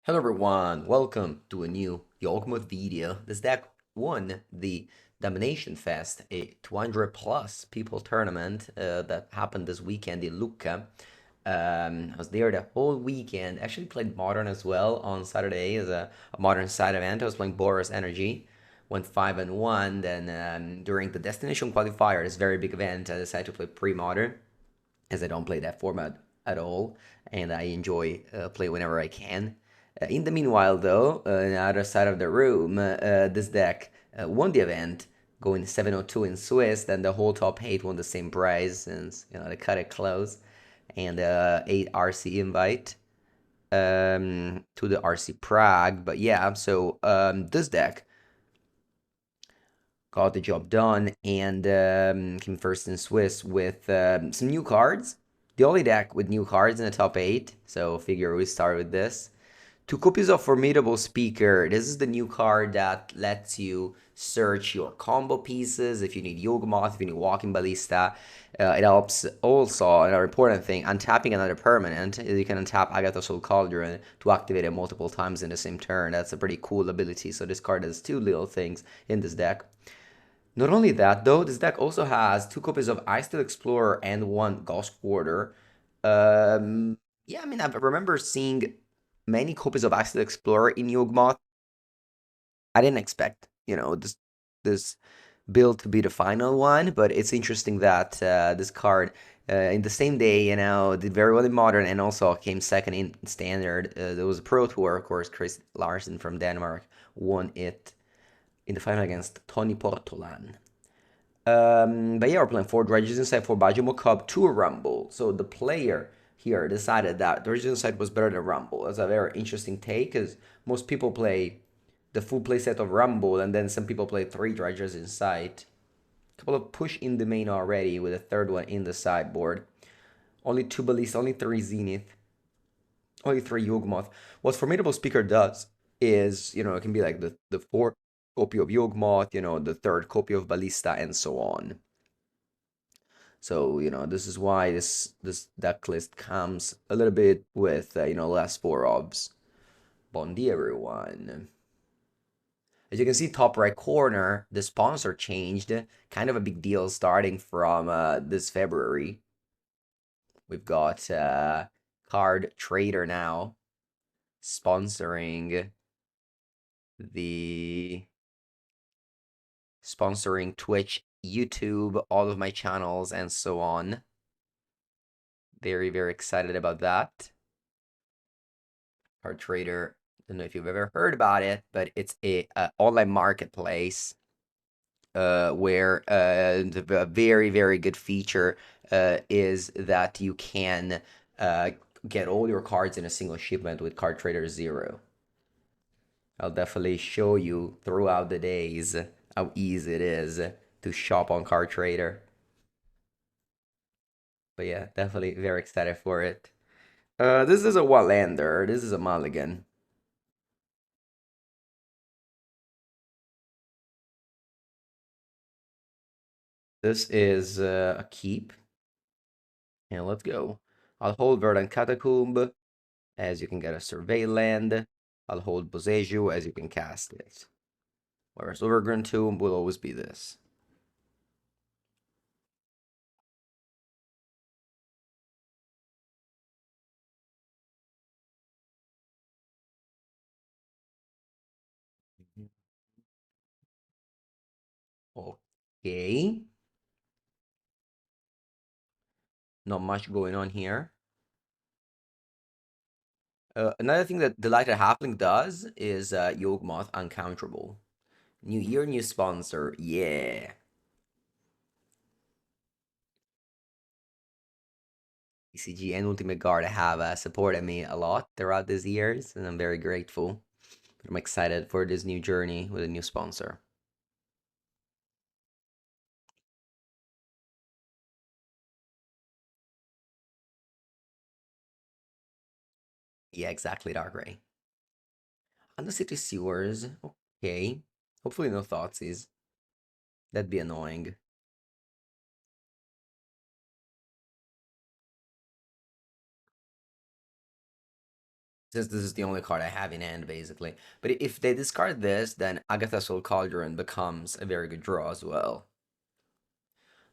Hello everyone, welcome to a new Yawgmoth video. This deck won the DamnationFest, a 200 plus people tournament that happened this weekend in Lucca. I was there the whole weekend. Actually played Modern as well on Saturday as a Modern side event. I was playing Boros Energy, went 5-1. Then during the Destination Qualifier, this very big event, I decided to play pre-Modern as I don't play that format at all, and I enjoy play whenever I can. In the meanwhile, though, on the other side of the room, this deck won the event, going 702 in Swiss. Then the whole top eight won the same prize since they cut it close, and 8 RC invite to the RC Prague. But yeah, so this deck got the job done and came first in Swiss with some new cards. The only deck with new cards in the top 8, so figure we start with this. Two copies of Formidable Speaker. This is the new card that lets you search your combo pieces if you need Yawgmoth, if you need Walking Ballista. It helps also, another important thing, untapping another permanent. You can untap Agatha Soul Cauldron to activate it multiple times in the same turn. That's a pretty cool ability. So this card does two little things in this deck. Not only that, though, this deck also has two copies of Ice Steel Explorer and one Ghost Quarter. Yeah, I mean, I remember seeing many copies of Ice Steel Explorer in Yawgmoth. I didn't expect, this build to be the final one, but it's interesting that this card in the same day, did very well in Modern and also came second in Standard. There was a Pro Tour, of course. Chris Larsen from Denmark won it in the final against Tony Portolan. But yeah, we're playing four Dredges inside, four Bajimo Cub, two Rumble. So the player here decided that Dredges inside was better than Rumble. That's a very interesting take because most people play the full playset of Rumble and then some people play three Dredges inside. A couple of push in the main already with a third one in the sideboard. Only two Ballista, only three Zenith, only three Yawgmoth. What Formidable Speaker does is, it can be like the fourth copy of Yawgmoth, the third copy of Ballista, and so on. So, this is why this deck list comes a little bit with, less four obs. Bondi, everyone. As you can see, top right corner, the sponsor changed. Kind of a big deal starting from this February. We've got Card Trader now sponsoring the sponsoring Twitch, YouTube, all of my channels, and so on. Very, very excited about that. Card Trader, I don't know if you've ever heard about it, but it's a online marketplace where the very, very good feature is that you can get all your cards in a single shipment with Card Trader Zero. I'll definitely show you throughout the days how easy it is to shop on Card Trader. But yeah, definitely very excited for it. This is a one-lander. This is a mulligan. This is a keep. And let's go. I'll hold Verdant Catacomb as you can get a Survey land. I'll hold Boseiju as you can cast it. Whereas Overgrown Tomb will always be this. Okay. Not much going on here. Another thing that Delighted Halfling does is Yawgmoth uncounterable. New year, new sponsor. Yeah. ECG and Ultimate Guard have supported me a lot throughout these years, and I'm very grateful. I'm excited for this new journey with a new sponsor. Yeah, exactly, Dark Ray. Undercity Sewers. Okay. Hopefully no Thoughtseize. That'd be annoying. Since this is the only card I have in hand, basically. But if they discard this, then Agatha's Soul Cauldron becomes a very good draw as well.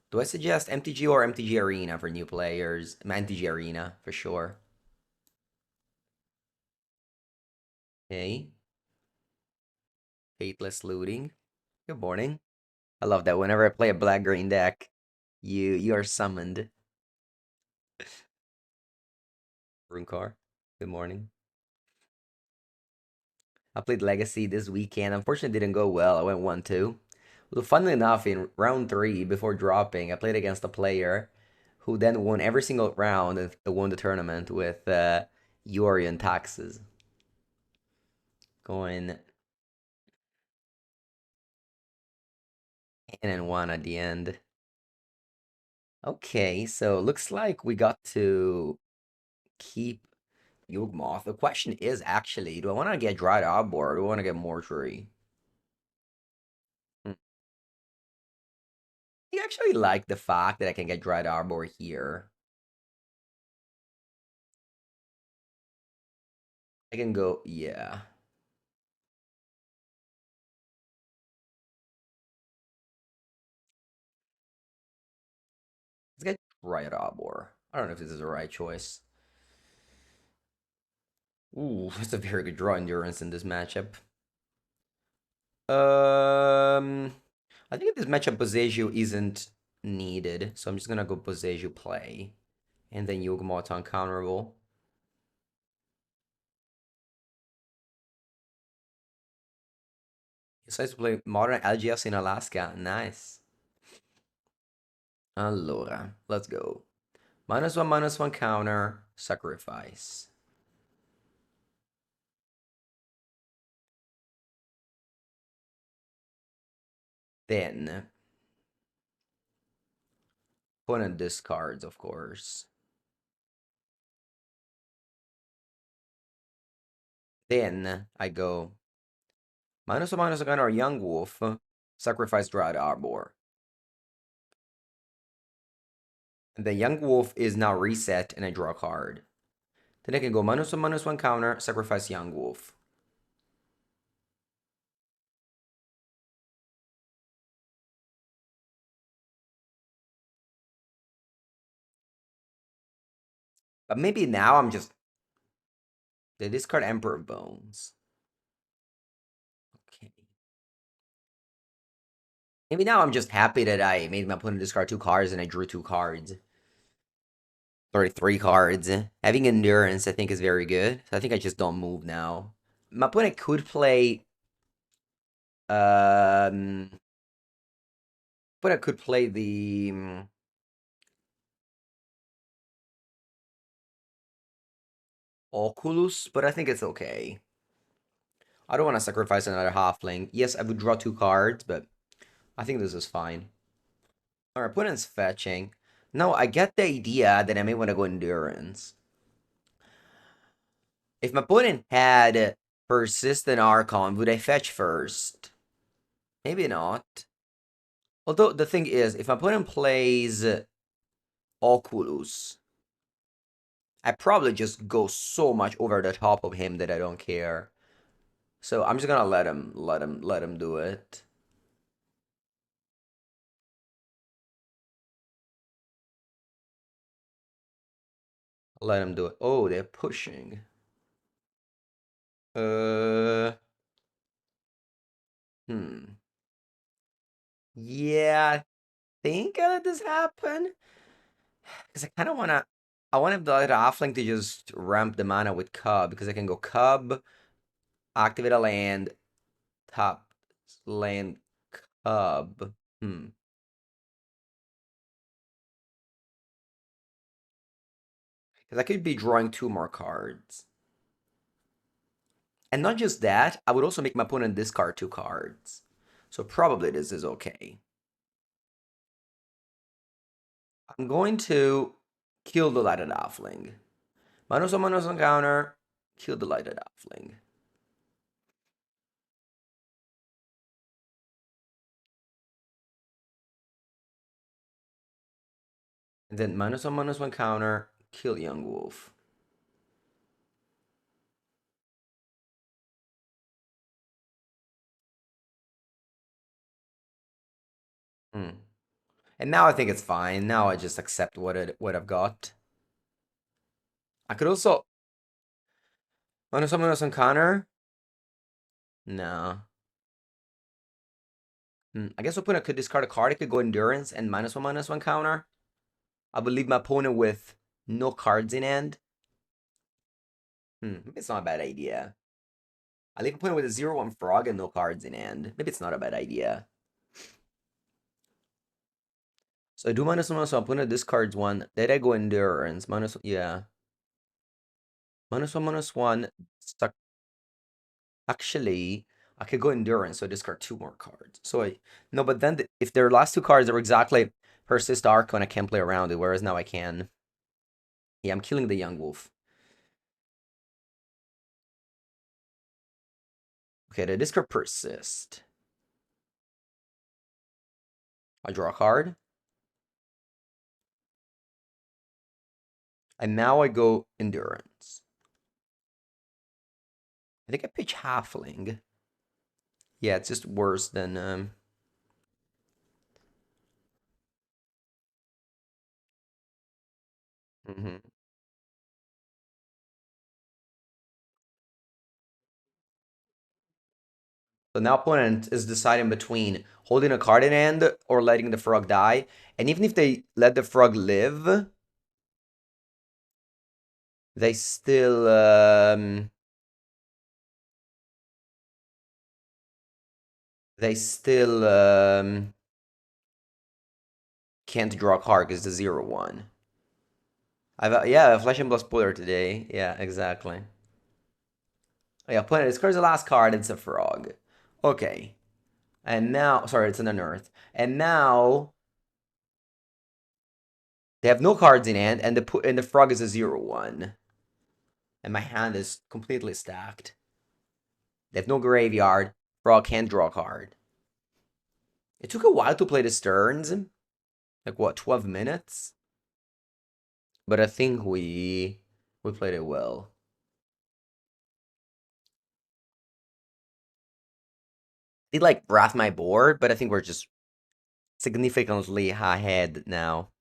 Do I suggest MTGO or MTG Arena for new players? MTG Arena, for sure. Okay. Fateless Looting. Good morning. I love that whenever I play a black-green deck, you are summoned. Runecar. Good morning. I played Legacy this weekend. Unfortunately, it didn't go well. I went 1-2. Well, funnily enough, in round 3, before dropping, I played against a player who then won every single round and won the tournament with Yori and taxes. Going in and one at the end. Okay, so looks like we got to keep Yawgmoth. The question is actually, do I want to get Dried Arbor or do I want to get Mortuary? Hmm. I actually like the fact that I can get Dried Arbor here. I can go, yeah. Let's get Dried Arbor. I don't know if this is the right choice. Ooh, it's a very good draw endurance in this matchup. Um, I think in this matchup, Boseiju isn't needed, so I'm just gonna go Boseiju play, and then Yawgmoth uncounterable. He decides to play Modern LGS in Alaska. Nice. Allora, let's go. -1/-1 counter, sacrifice. Then, opponent discards, of course. Then, I go -1/-1 counter, Yawgmoth, sacrifice Dried Arbor. And the Yawgmoth is now reset, and I draw a card. Then I can go -1/-1 counter, sacrifice Yawgmoth. But maybe now I'm just... They discard Emperor Bones. Okay. Maybe now I'm just happy that I made my opponent discard 2 cards and I drew 2 cards. Sorry, 3 cards. Having Endurance, I think, is very good. So I think I just don't move now. My opponent could play... Um... But I could play the... Oculus, but I think it's okay. I don't want to sacrifice another halfling. Yes, I would draw 2 cards, but I think this is fine. Our opponent's fetching. No, I get the idea that I may want to go Endurance. If my opponent had Persistent Archon, would I fetch first? Maybe not. Although, the thing is, if my opponent plays Oculus, I probably just go so much over the top of him that I don't care. So I'm just gonna let him do it. Let him do it. Oh, they're pushing. Uh, hmm. Yeah, I think I let this happen. Because I kind of want to... I want the other halfling to just ramp the mana with Cub. Because I can go Cub, activate a land, top land, Cub. Hmm. Because I could be drawing 2 more cards. And not just that, I would also make my opponent discard 2 cards. So probably this is okay. I'm going to kill the Lighted Halfling. Manos on counter, kill the Lighted Halfling. And then -1/-1 counter, kill Yawgmoth. Hmm. And now I think it's fine. Now I just accept what I've got. I could also minus on Connor. No. I guess opponent could discard a card. It could go endurance and minus one counter. I will leave my opponent with no cards in hand. Maybe it's not a bad idea. I leave opponent with a 0/1 frog and no cards in hand. Maybe it's not a bad idea. So I do minus one, opponent discards one. Then I go endurance. Yeah. Minus one. Stuck. Actually, I could go endurance, so I discard two more cards. So no, but then if their last two cards are exactly Persist Archon, I can't play around it, whereas now I can. Yeah, I'm killing the Yawgmoth. Okay, the discard Persist. I draw a card. And now I go endurance. I think I pitch Halfling. Yeah, it's just worse than mhm. So now opponent is deciding between holding a card in hand or letting the frog die. And even if they let the frog live, they still they still can't draw a card because it's a 0/1. Yeah, a Flesh and Blood spoiler today. Yeah, exactly. Oh, yeah, opponent discards the last card, it's a frog. Okay. And now sorry, it's an unearth. And now they have no cards in hand, and the frog is a 0/1. And my hand is completely stacked. They have no graveyard. Frog can't draw a card. It took a while to play the Stearns. Like what, 12 minutes? But I think we played it well. It like wrath my board, but I think we're just significantly ahead now.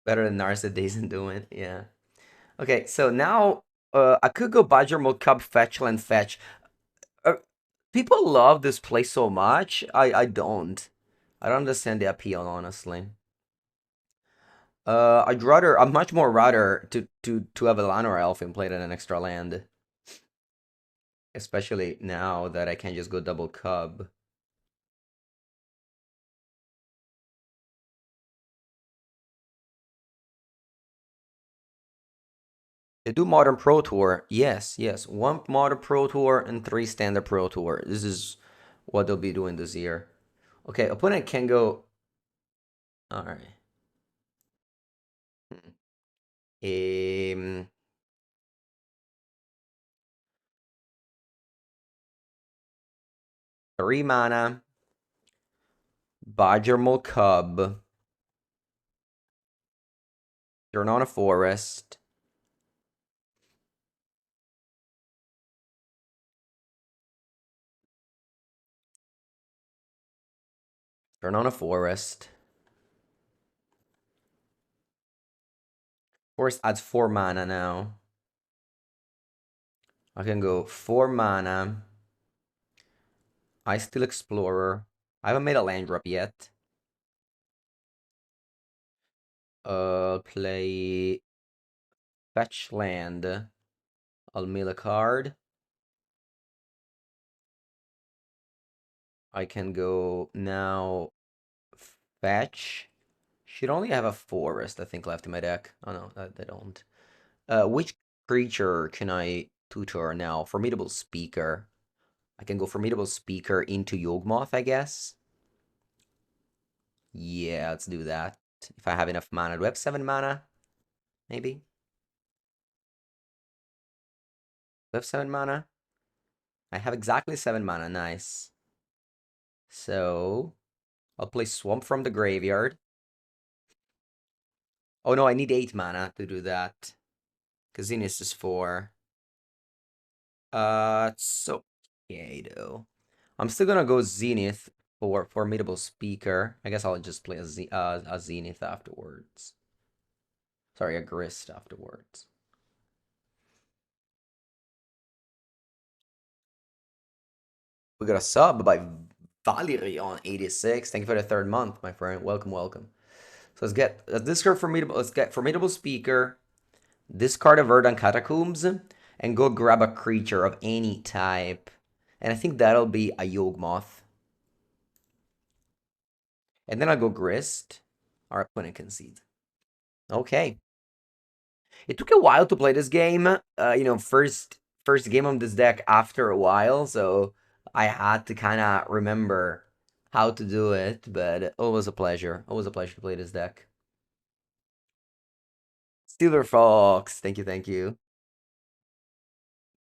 Better than Narset isn't doing, yeah. Okay, so now I could go Badger Mode Cub Fetch Land Fetch. Uh, People love this play so much. I don't. I don't understand the appeal, honestly. I'm much more rather to have a land or elf and play than an extra land. Especially now that I can just go double cub. They do Modern Pro Tour. Yes, yes. One Modern Pro Tour and three Standard Pro Tour. This is what they'll be doing this year. Okay, opponent can go. All right. Um, 3 mana. Badgermal Cub. Turn on a forest. Turn on a forest. Forest adds 4 mana now. I can go 4 mana. I still Explorer. I haven't made a land drop yet. Play fetch land. I'll mill a card. I can go now fetch. Should only have a forest, I think, left in my deck. Oh no, they don't. Which creature can I tutor now? Formidable Speaker. I can go Formidable Speaker into Yawgmoth, I guess. Yeah, let's do that. If I have enough mana. Do I have 7 mana? Maybe? Do I have 7 mana? I have exactly 7 mana. Nice. So, I'll play Swamp from the graveyard. Oh no, I need 8 mana to do that. Because Zenith is 4. It's okay though. I'm still gonna go Zenith for Formidable Speaker. I guess I'll just play a Zenith afterwards. Sorry, a Grist afterwards. We got a sub by Valerie on 86. Thank you for the third month, my friend. Welcome, welcome. So let's discard Formidable. Let's get Formidable Speaker. Discard a Verdant Catacombs and go grab a creature of any type. And I think that'll be a Yawgmoth. And then I'll go Grist. Our opponent concede. Okay. It took a while to play this game. First game on this deck after a while, so I had to kind of remember how to do it. But always a pleasure. Always a pleasure to play this deck. Steeler Fox. Thank you, thank you.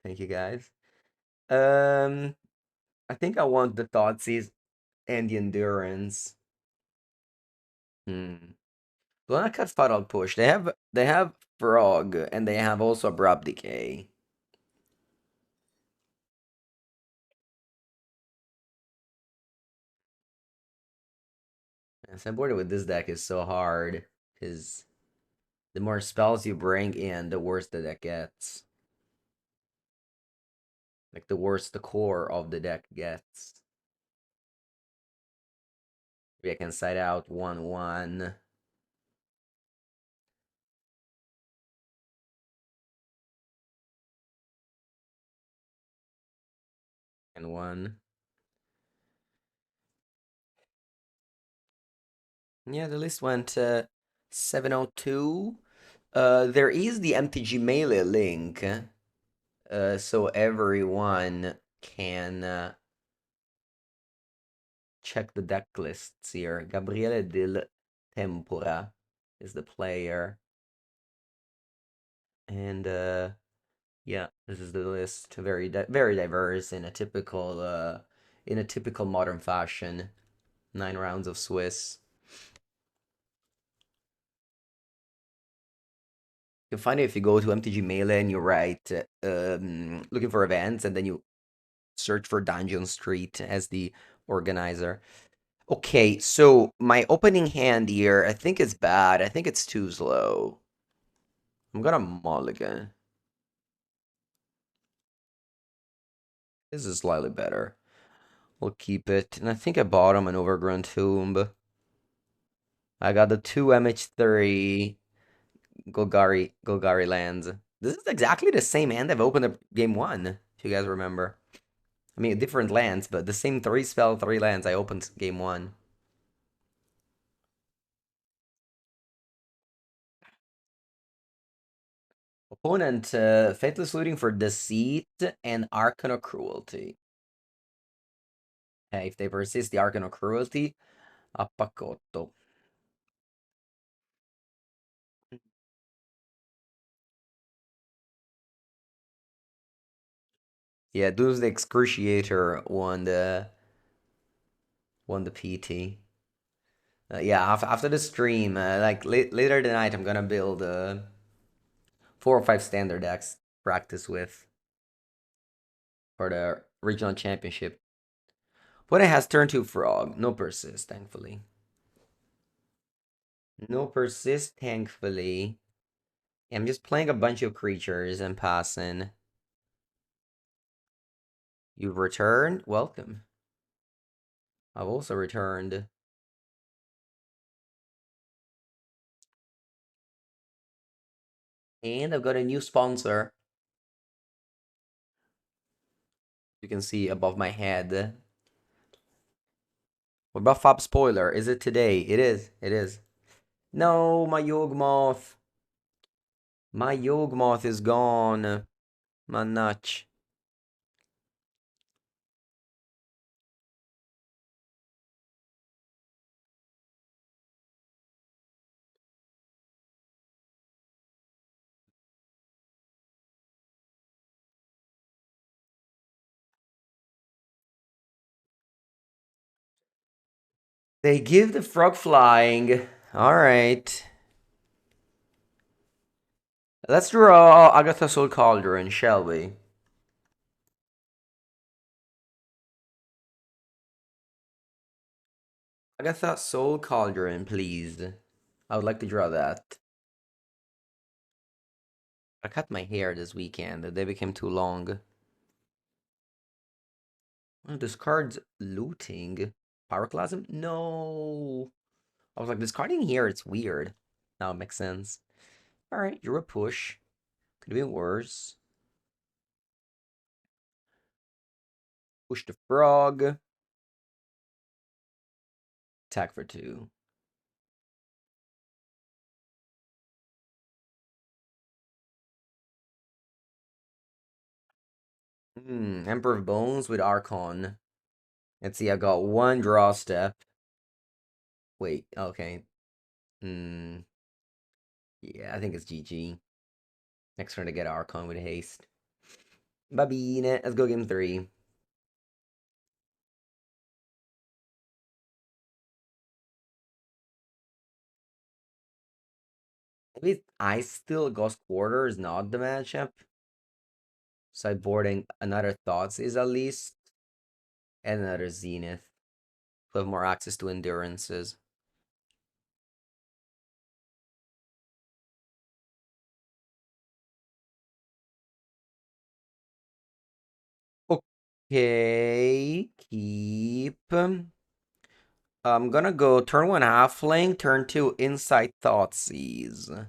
Thank you, guys. Um, I think I want the Thoughtseize and the Endurance. Do not cut Fatal Push. They have Frog and they have also Abrupt Decay. And sideboarding with this deck is so hard because the more spells you bring in, the worse the deck gets. Like the worse the core of the deck gets. Maybe I can side out 1/1. And 1. Yeah, the list went 702. There is the MTG Melee link. So everyone can check the deck lists here. Gabriele Del Tempora is the player. And yeah, this is the list. Very diverse in a typical modern fashion. 9 rounds of Swiss. You can find it if you go to MTG Melee and you write looking for events, and then you search for Dungeon Street as the organizer. Okay, so my opening hand here, I think it's bad. I think it's too slow. I'm gonna mulligan. This is slightly better. We'll keep it. And I think I bought him an Overgrown Tomb. I got the 2 MH3 Golgari lands. This is exactly the same hand I've opened up game 1, if you guys remember. I mean, different lands, but the same 3 spell, 3 lands I opened game 1. Opponent, Faithless Looting for Deceit and Arcana Cruelty. If they persist the Arcana Cruelty, a Pacotto. Yeah, Doomsday Excruciator won the PT. Yeah, after the stream, like later tonight, I'm gonna build 4 or 5 standard decks practice with for the regional championship. What it has turn to Frog, no persist, thankfully. No persist, thankfully. I'm just playing a bunch of creatures and passing. You've returned? Welcome. I've also returned. And I've got a new sponsor. You can see above my head. What about Fab Spoiler? Is it today? It is. It is. No, my Yawgmoth. My Yawgmoth is gone. My nutch. They give the frog flying. All right. Let's draw Agatha Soul Cauldron, shall we? Agatha Soul Cauldron, please. I would like to draw that. I cut my hair this weekend. They became too long. Oh, this card's looting. Pyroclasm? No. I was like, discarding here, it's weird. Now it makes sense. Alright, you're a push. Could have been worse. Push the frog. Attack for 2. Emperor of Bones with Archon. Let's see, I got one draw step. Wait, okay. Yeah, I think it's GG. Next turn to get Archon with haste. Babine, let's go game 3. Maybe I still Ghost Quarter is not the matchup. Sideboarding another Thoughts is at least. And another Zenith. To have more access to endurances. Okay, keep. I'm gonna go turn 1 Halfling, turn 2 Insight Thoughtseize.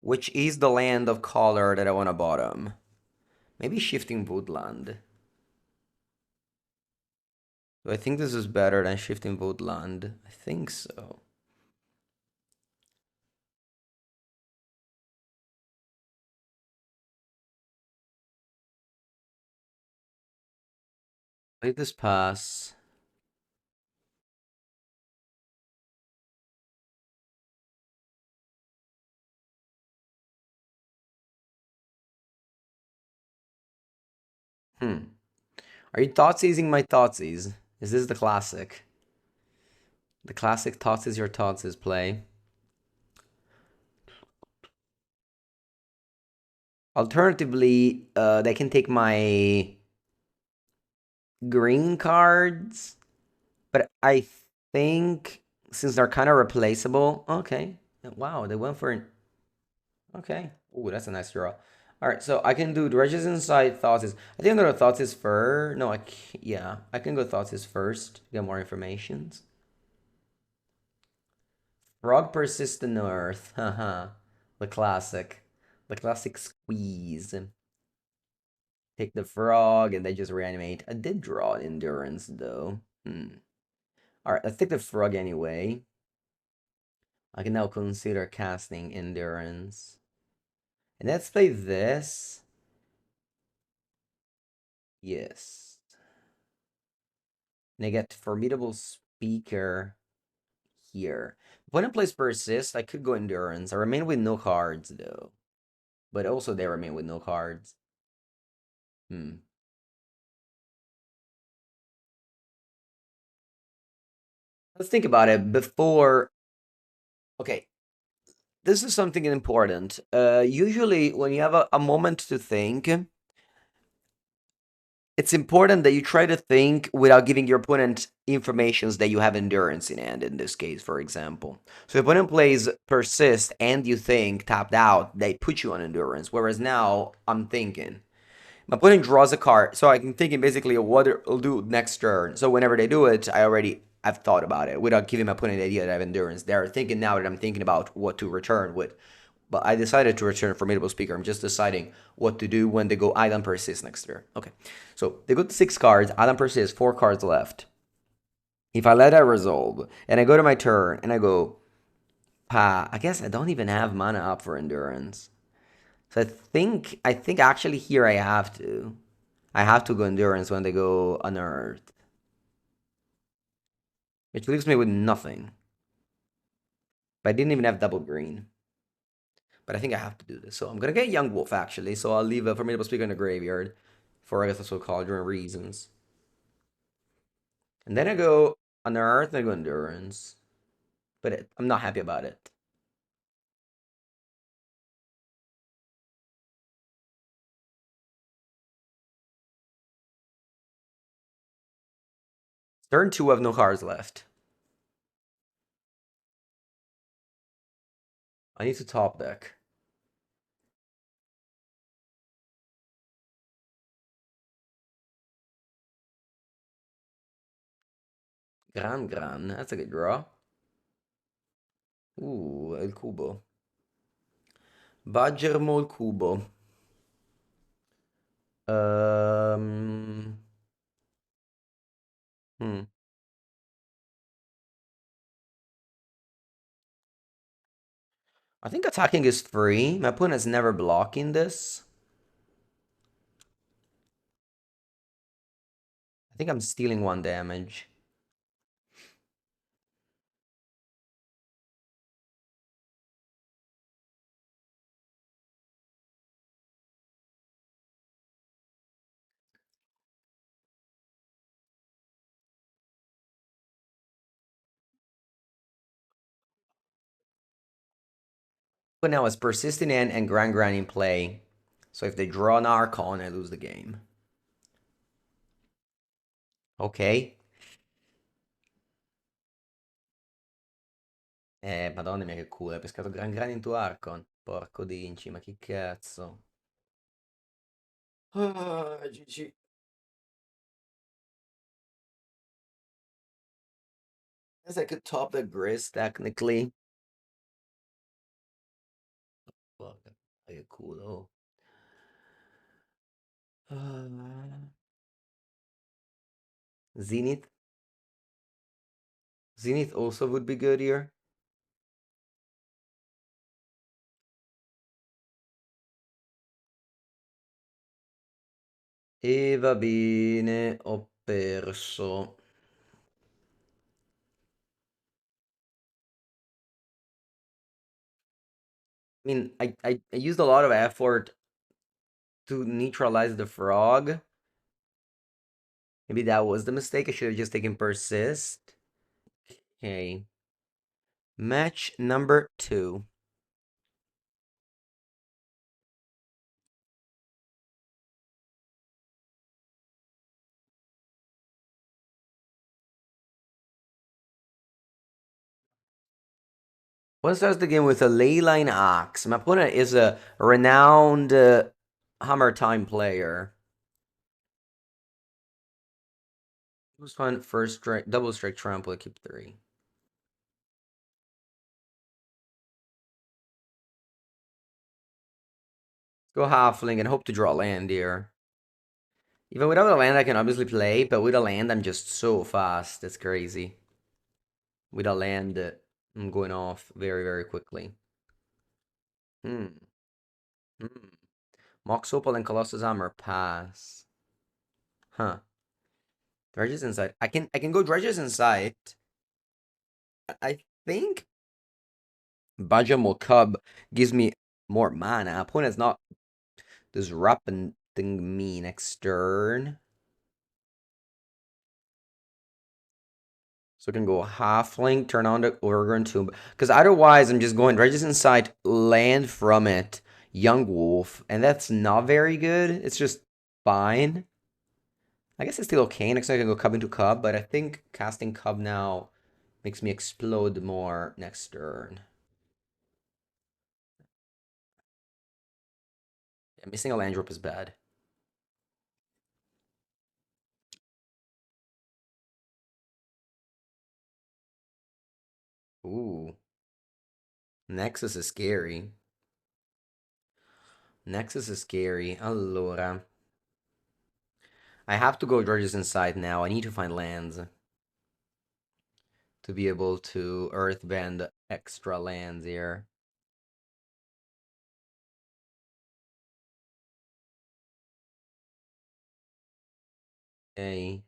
Which is the land of color that I want to bottom. Maybe Shifting Woodland. Do I think this is better than Shifting Woodland? I think so. Play this pass. Are you Thoughtseizing my Thoughtseize? Is this the classic? The classic Thoughtseize your Thoughtseize play. Alternatively, they can take my green cards, but I think since they're kind of replaceable. Okay. Wow, they went for an. Okay. Ooh, that's a nice draw. All right, so I can do Dredges Inside Thoughts is. I think I'm gonna go Thoughts is first. No, I can't, yeah, I can go Thoughts is first. Get more informations. Frog Persistent Earth. Haha. The classic. The classic squeeze. Take the frog and they just reanimate. I did draw endurance though. Alright, let's take the frog anyway. I can now consider casting endurance. And let's play this. Yes. And I get Formidable Speaker here. When I place Persist, I could go endurance. I remain with no cards though. But also they remain with no cards. Let's think about it before. Okay, this is something important. Usually, when you have a moment to think, it's important that you try to think without giving your opponent informations that you have endurance in hand, in this case, for example. So if opponent plays persist and you think tapped out, they put you on endurance. Whereas now, I'm thinking. My opponent draws a card, so I'm thinking basically what it'll do next turn. So whenever they do it, I've thought about it without giving my opponent the idea that I have endurance. They're thinking now that I'm thinking about what to return with. But I decided to return Formidable Speaker. I'm just deciding what to do when they go Island Persist next turn. Okay, so they go to 6 cards, Island Persist, 4 cards left. If I let that resolve, and I go to my turn, and I go, I guess I don't even have mana up for endurance. So I think actually here I have to. I have to go endurance when they go unearthed. Which leaves me with nothing. But I didn't even have double green. But I think I have to do this. So I'm gonna get Yawgmoth actually. So I'll leave a Formidable Speaker in the graveyard for I guess also Cauldron reasons. And then I go unearthed and I go endurance. But I'm not happy about it. Turn 2 have no cards left. I need to top deck. Gran. That's a good draw. El cubo. Baggermo il cubo. Um, hmm. I think attacking is free. My opponent's never blocking this. I think I'm stealing 1 damage. But now it's Persistent and Gran in play. So if they draw an Archon, I lose the game. Ok. Madonna mia che culo, hai pescato Gran into Archon. Porco dinci, ma che cazzo. Ah, GG. Guess I could top the Gris, technically. Fuck, che culo. Ah. Zenith. Zenith also would be good here. E va bene, ho perso. I mean, I used a lot of effort to neutralize the frog. Maybe that was the mistake. I should have just taken persist. Okay. Match number 2. One starts the game with a Leyline Ox. My opponent is a renowned Hammer Time player. Who's fun? First strike, double strike trample, I keep 3. Go halfling and hope to draw land here. Even without a land, I can obviously play, but with a land, I'm just so fast. That's crazy. With a land, I'm going off very, very quickly. Hmm. Hmm. Mox Opal and Colossus Hammer pass. Huh. Dredges Insight. I can go Dredges Insight. I think Bajamo Cub gives me more mana. Opponent's not disrupting me next turn. So I can go halfling, turn on the Overgrown Tomb. Because otherwise, I'm just going Dredges Insight, land from it, Yawgmoth, and that's not very good. It's just fine. I guess it's still okay. Next time I can go Cub into Cub, but I think casting Cub now makes me explode more next turn. Yeah, missing a land drop is bad. Ooh. Nexus is scary. Nexus is scary. Allora. I have to go Dredges Inside now. I need to find lands to be able to earthbend extra lands here. Okay.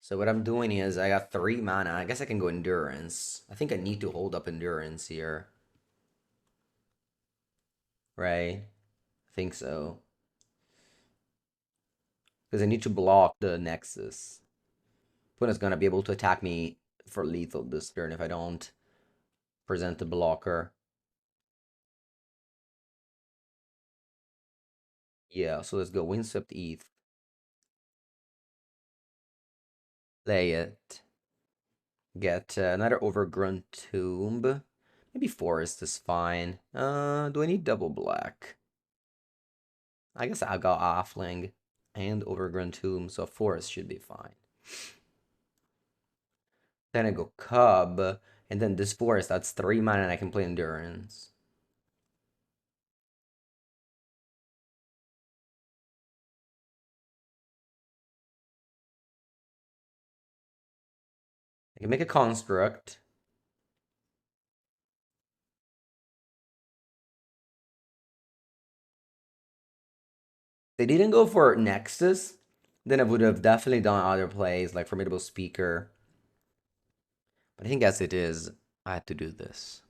So what I'm doing is I got 3 mana. I guess I can go Endurance. I think I need to hold up Endurance here. Right? I think so. Because I need to block the Nexus. Opponent's gonna be able to attack me for lethal this turn if I don't present the blocker. Yeah, so let's go Windswept ETH. Play it. Get another overgrown tomb. Maybe forest is fine. Do I need double black? I guess I'll go offling and overgrown tomb, so forest should be fine. Then I go cub, and then this forest, that's 3 mana and I can play endurance. I can make a construct. They didn't go for Nexus, then I would have definitely done other plays like Formidable Speaker. But I think as it is, I had to do this.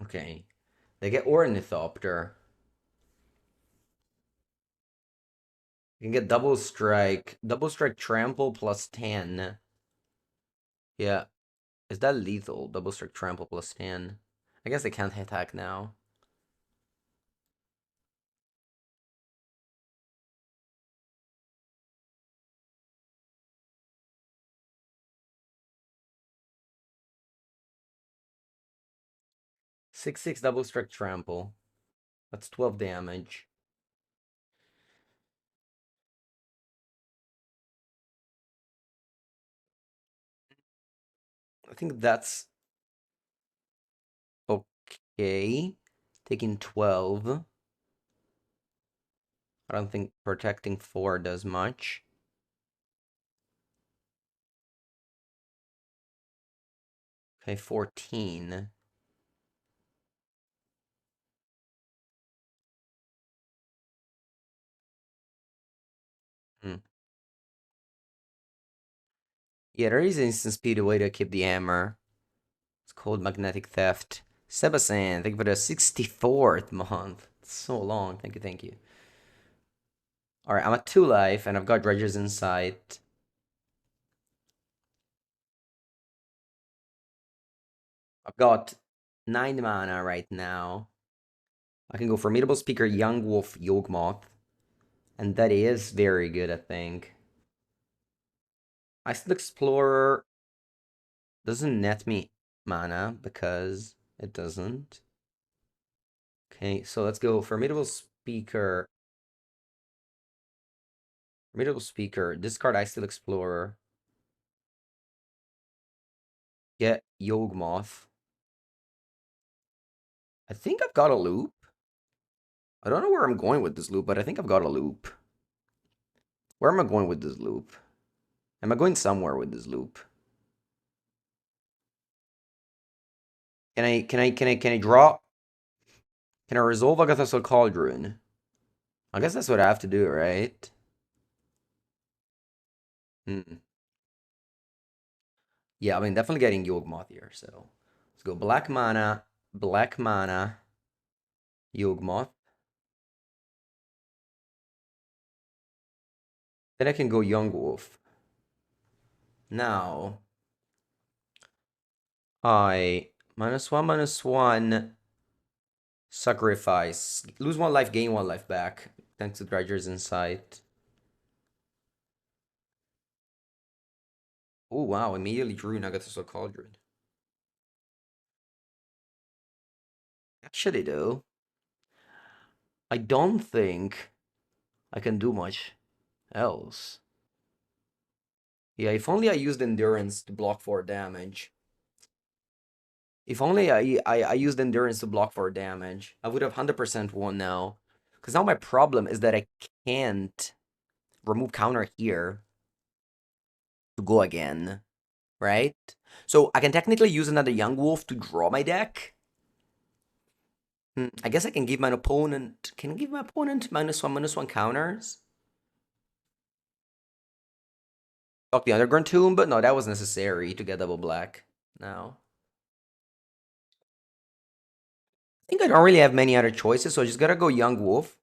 Okay. They get Ornithopter. You can get double strike trample plus 10. Yeah. Is that lethal? Double strike trample plus 10. I guess they can't attack now. Six double strike trample. That's 12 damage. I think that's okay. Taking 12. I don't think protecting 4 does much. Okay, 14. Hmm. Yeah, there is instant speed a way to keep the hammer. It's called magnetic theft. Sebastian, thank you for the 64th month. It's so long. Thank you, thank you. Alright, I'm at 2 life and I've got Dredger's Insight. I've got 9 mana right now. I can go Formidable Speaker, Yawgmoth, Yawgmoth. And that is very good, I think. Ice Explorer doesn't net me mana because it doesn't. Okay, so let's go Formidable Speaker. Formidable Speaker. Discard Ice Explorer. Get Yawgmoth. I think I've got a loop. I don't know where I'm going with this loop, but I think I've got a loop. Where am I going with this loop? Am I going somewhere with this loop? Can I draw? Can I resolve Agatha's Cauldron? I guess that's what I have to do, right? Hmm. Yeah, I mean, definitely getting Yawgmoth here, so. Let's go black mana, Yawgmoth. Then I can go Young Wolf. Now, I -1/-1 sacrifice. Lose 1 life, gain 1 life back. Thanks to Dredger's Insight. Oh wow, immediately drew Nagasa's Cauldron. Actually though, I don't think I can do much else. Yeah, if only I used Endurance to block 4 damage. If only I used Endurance to block 4 damage, I would have 100% won now. Because now my problem is that I can't remove counter here to go again, right? So I can technically use another Young Wolf to draw my deck. I guess I can give my opponent... Can I give my opponent -1/-1 counters? Fuck the Underground Tomb, but no, that was necessary to get double black now. think I don't really have many other choices, so I just gotta go Young Wolf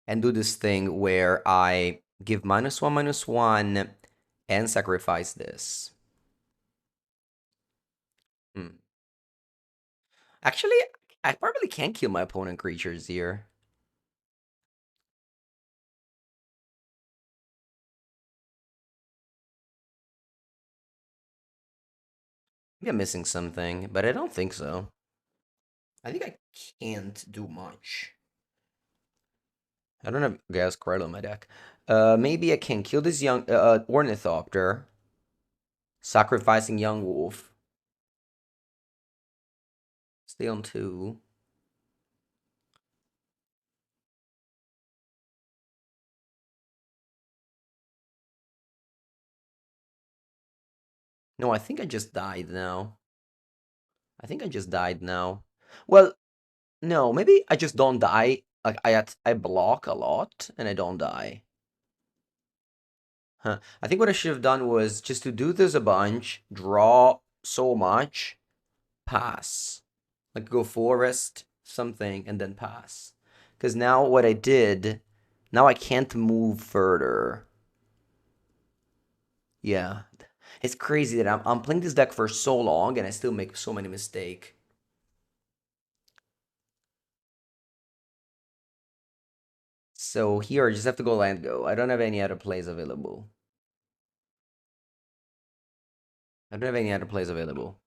and do this thing where I give -1/-1 and sacrifice this. Hmm. Actually, I probably can kill my opponent creatures here. Maybe I'm missing something, but I don't think so. I think I can't do much. I don't have Gas Krell on my deck. Maybe I can kill this young Ornithopter, sacrificing Young Wolf. Stay on 2. No, I think I just died now. I think I just died now. Well, no, maybe I just don't die. Like I block a lot and I don't die. Huh. I think what I should have done was just to do this a bunch, draw so much, pass. Like go forest, something, and then pass. Because now what I did, now I can't move further. Yeah. It's crazy that I'm playing this deck for so long and I still make so many mistakes. So here I just have to go land go. I don't have any other plays available. I don't have any other plays available.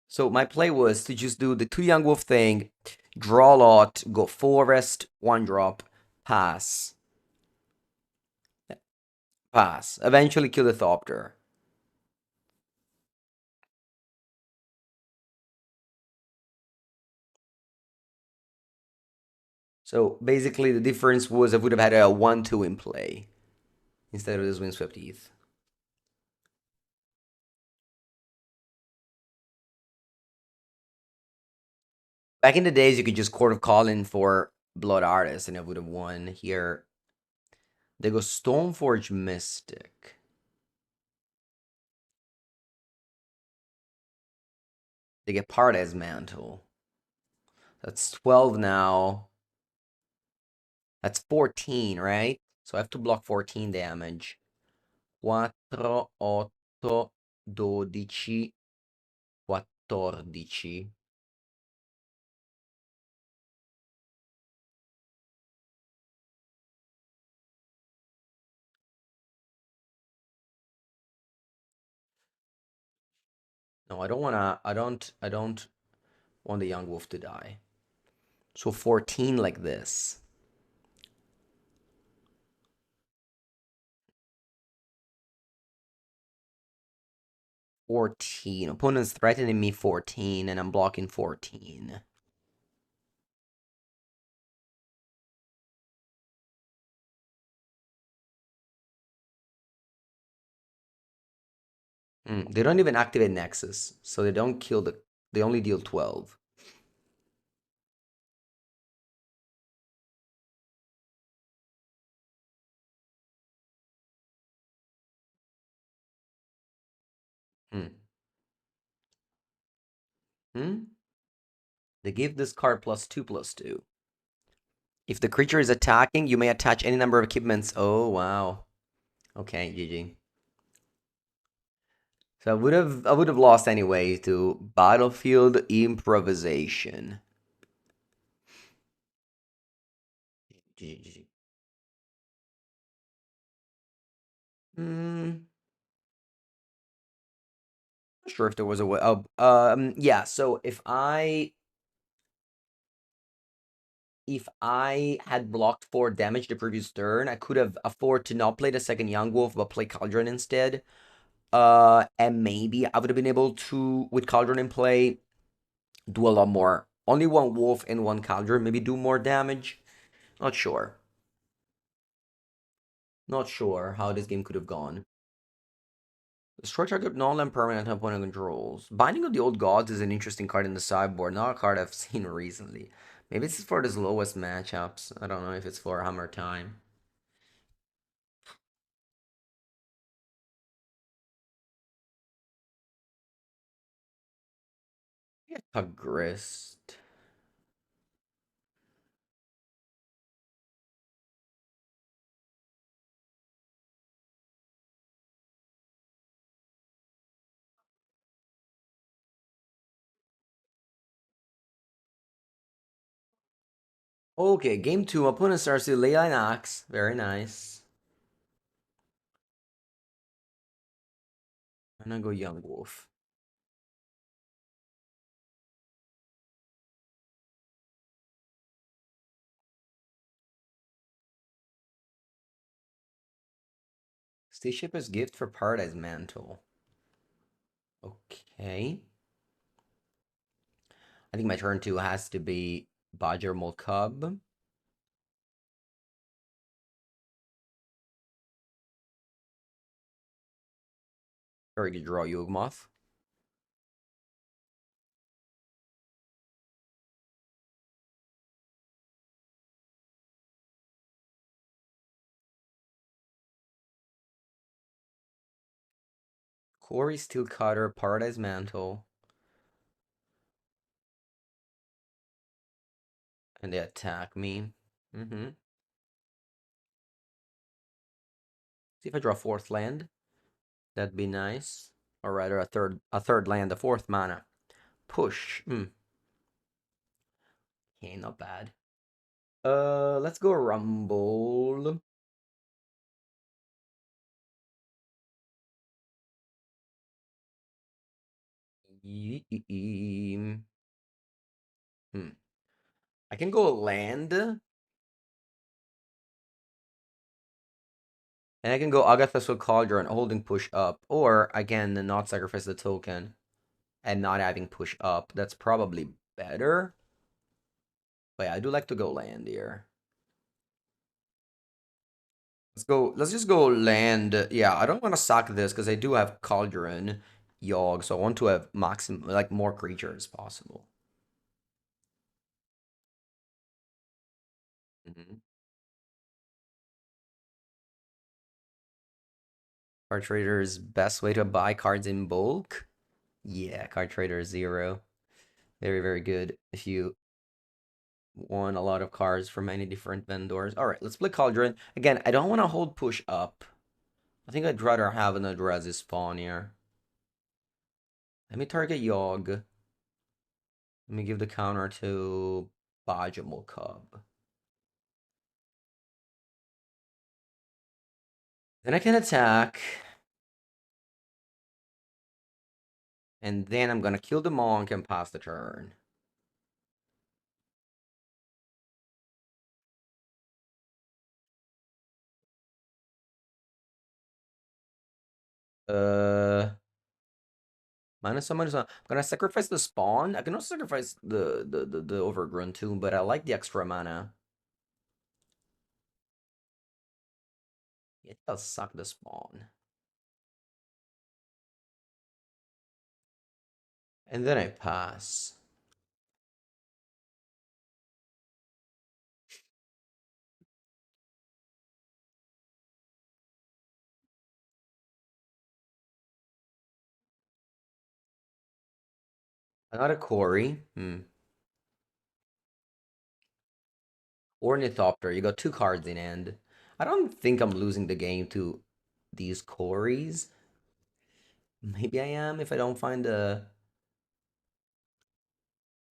So my play was to just do the 2 Young Wolf thing, draw a lot, go forest, 1 drop, pass. Pass. Eventually kill the Thopter. So basically the difference was I would have had a 1-2 in play instead of this Windswept Heath. Back in the days, you could just Court of Calling for Blood Artist and I would have won. Here, they go Stoneforge Mystic. They get Pardes Mantle. That's 12 now. That's 14, right? So I have to block 14 damage. 4, 8, 12, 14. No, I don't wanna, I don't want the Young Wolf to die. So 14 like this. 14. Opponent's threatening me 14 and I'm blocking 14. They don't even activate Nexus, so they don't kill they only deal 12. Hmm. Hmm? They give this card +2/+2. If the creature is attacking, you may attach any number of equipments. Oh, wow. Okay, GG. So I would have lost anyway to Battlefield Improvisation. GG. Hmm. Not sure if there was a way. Oh, yeah. So if I had blocked 4 damage the previous turn, I could have afforded to not play the second Young Wolf but play Cauldron instead. And maybe I would have been able to, with Cauldron in play, do a lot more. Only 1 Wolf and 1 Cauldron, maybe do more damage. Not sure. Not sure how this game could have gone. Destroy target non-land permanent opponent controls. Binding of the Old Gods is an interesting card in the sideboard, not a card I've seen recently. Maybe it's for the lowest matchups. I don't know if it's for Hammer Time. Agrist. Okay, game two. Opponent starts to Leyline Ox. Very nice. I'm gonna go Yawgmoth. Stay Shipper's Gift for Paradise Mantle. Okay. I think my turn two has to be Badger Cub. Or you could draw Yawgmoth. Quarry Steel Cutter, Paradise Mantle. And they attack me. Mm-hmm. See if I draw a fourth land. That'd be nice. Or rather a third land, a fourth mana. Push. Okay, not bad. Let's go Rumble. Hmm. I can go land, and I can go Agatha's Cauldron holding push up, or I can not sacrifice the token and not having push up. That's probably better. But yeah, I do like to go land here. Let's go. Let's just go land. Yeah, I don't want to sack this because I do have Cauldron, Yogg, so I want to have maximum, like more creatures possible. Mhm. Card Trader's best way to buy cards in bulk. Yeah, Card Trader 0. Very, very good if you want a lot of cards from many different vendors. All right, let's play Cauldron. Again, I don't want to hold push up. I think I'd rather have an Eldrazi spawn here. Let me target Yogg. Let me give the counter to Bajamul Cub. Then I can attack. And then I'm gonna kill the monk and pass the turn. Uh, minus one. I'm gonna sacrifice the spawn. I can also sacrifice the overgrown tomb, but I like the extra mana. It does suck the spawn. And then I pass. Another Quarry. Ornithopter. You got two cards in hand. I don't think I'm losing the game to these Quarries. Maybe I am if I don't find a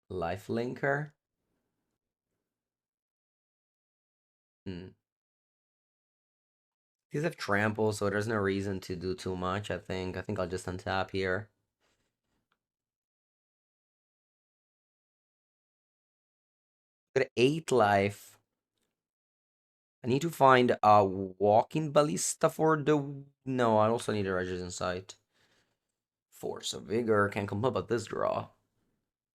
life linker. Hmm. These have trample, so there's no reason to do too much, I think. I think I'll just untap here. Got 8 life. I need to find a walking ballista for the... No, I also need a Regi's Sight. Force of Vigor. Can't complain about this draw.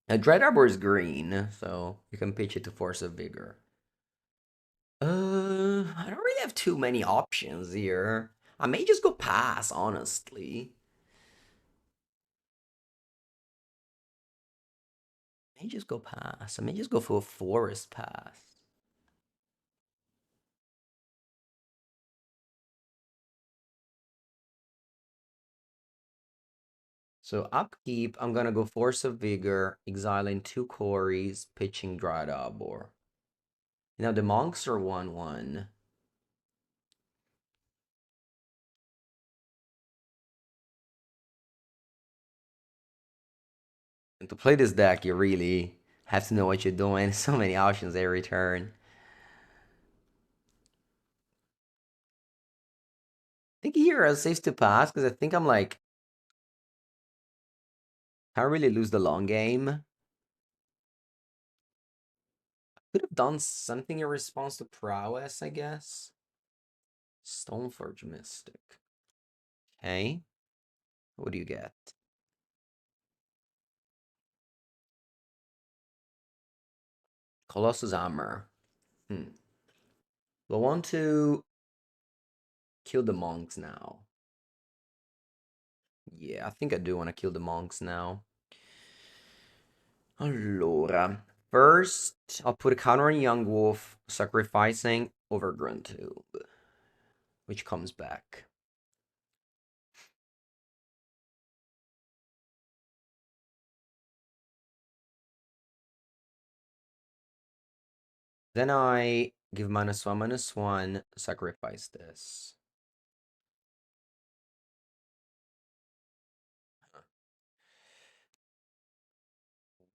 Dread Arbor is green, so you can pitch it to Force of Vigor. I don't really have too many options here. I may just go pass, honestly. I may just go pass. I may just go for a forest pass. So upkeep, I'm gonna go Force of Vigor, exiling two Cories, pitching Dryad Arbor. Now the monks are 1/1. And to play this deck, you really have to know what you're doing. So many options every turn. I think here is safe to pass because I think I'm like, can't really lose the long game. Could have done something in response to prowess, I guess. Stoneforge Mystic. Okay. What do you get? Colossus Armor. Hmm. Do I want to kill the monks now? Yeah, I think I do want to kill the monks now. Allora, first, I'll put a counter on Yawgmoth, sacrificing over Gruntu, which comes back. Then I give -1/-1, sacrifice this.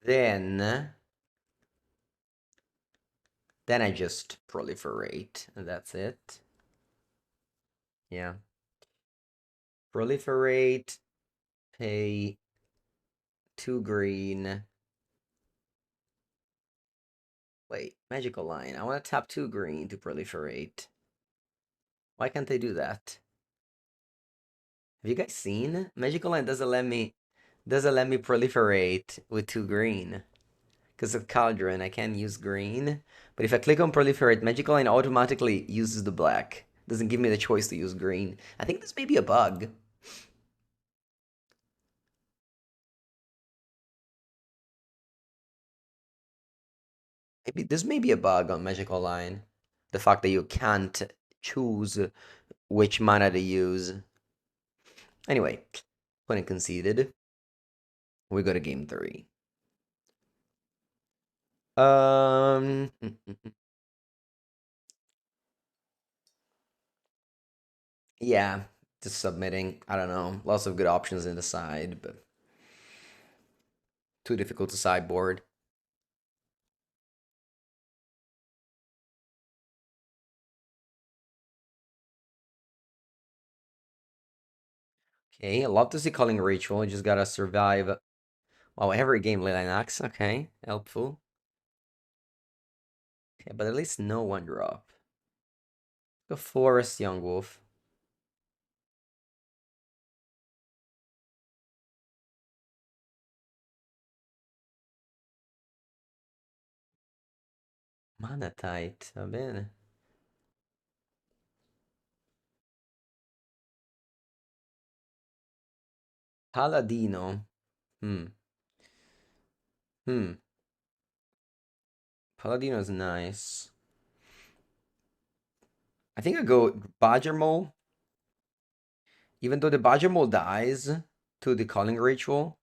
Then, then I just proliferate, and that's it. Yeah. Proliferate, pay 2 green. Wait, magical line. I want to tap 2 green to proliferate. Why can't they do that? Have you guys seen? Magical line doesn't let me proliferate with 2 green. Because of Cauldron, I can't use green. But if I click on proliferate, magical line automatically uses the black. Doesn't give me the choice to use green. I think this may be a bug. Maybe this may be a bug on magical line. The fact that you can't choose which mana to use. Anyway, point conceded. We go to game 3. Um, yeah, just submitting. I don't know. Lots of good options in the side, but too difficult to sideboard. Okay, I love to see Calling Ritual. You just gotta survive. Wow, every game Linux. Okay, helpful. Okay, but at least no one drop. Go Forest Young Wolf. Mana tight. Va bene. Paladino. Hmm. Hmm. Paladino is nice. I think I go Badger Mole. Even though the Badger Mole dies to the Calling Ritual,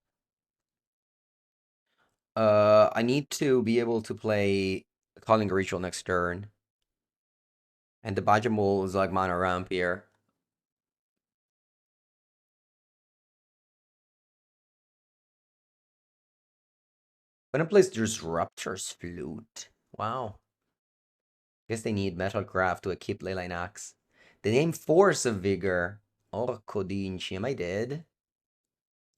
I need to be able to play Calling Ritual next turn. And the Badger Mole is like mana ramp here. When I place Disruptor's Flute. Wow. Guess they need Metalcraft to equip Leyline Axe. The name Force of Vigor. Orco Dinci. Am I dead?